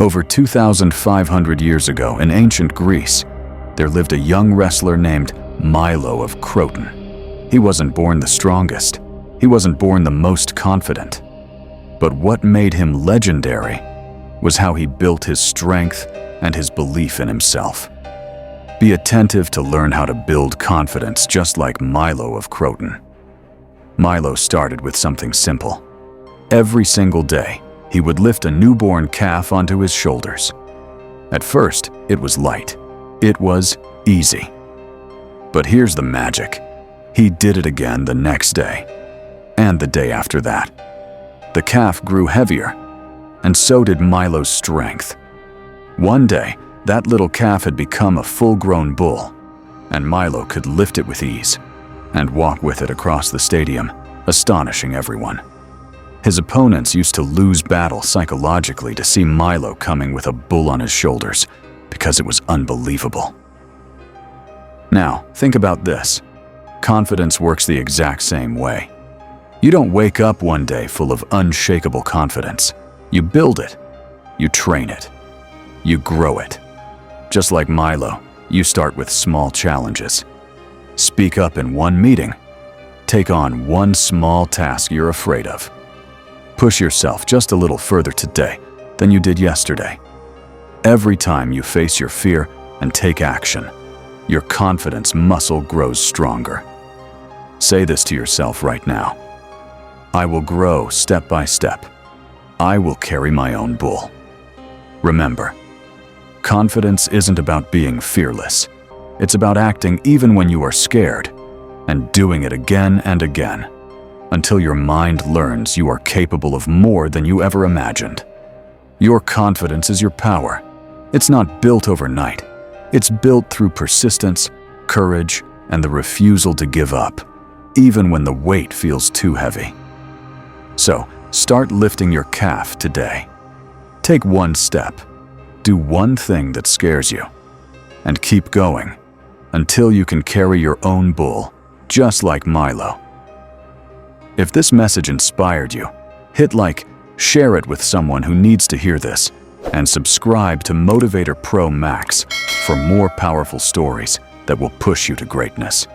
Over 2,500 years ago in ancient Greece, there lived a young wrestler named Milo of Croton. He wasn't born the strongest. He wasn't born the most confident. But what made him legendary was how he built his strength and his belief in himself. Be attentive to learn how to build confidence just like Milo of Croton. Milo started with something simple. Every single day, he would lift a newborn calf onto his shoulders. At first, it was light. It was easy. But here's the magic. He did it again the next day, and the day after that. The calf grew heavier, and so did Milo's strength. One day, that little calf had become a full-grown bull, and Milo could lift it with ease and walk with it across the stadium, astonishing everyone. His opponents used to lose battle psychologically to see Milo coming with a bull on his shoulders because it was unbelievable. Now, think about this. Confidence works the exact same way. You don't wake up one day full of unshakable confidence. You build it. You train it. You grow it. Just like Milo, you start with small challenges. Speak up in one meeting. Take on one small task you're afraid of. Push yourself just a little further today than you did yesterday. Every time you face your fear and take action, your confidence muscle grows stronger. Say this to yourself right now. I will grow step by step. I will carry my own bull. Remember, confidence isn't about being fearless. It's about acting even when you are scared and doing it again and again, until your mind learns you are capable of more than you ever imagined. Your confidence is your power. It's not built overnight. It's built through persistence, courage, and the refusal to give up, even when the weight feels too heavy. So, start lifting your calf today. Take one step. Do one thing that scares you. And keep going until you can carry your own bull, just like Milo. If this message inspired you, hit like, share it with someone who needs to hear this, and subscribe to Motivator Pro Max for more powerful stories that will push you to greatness.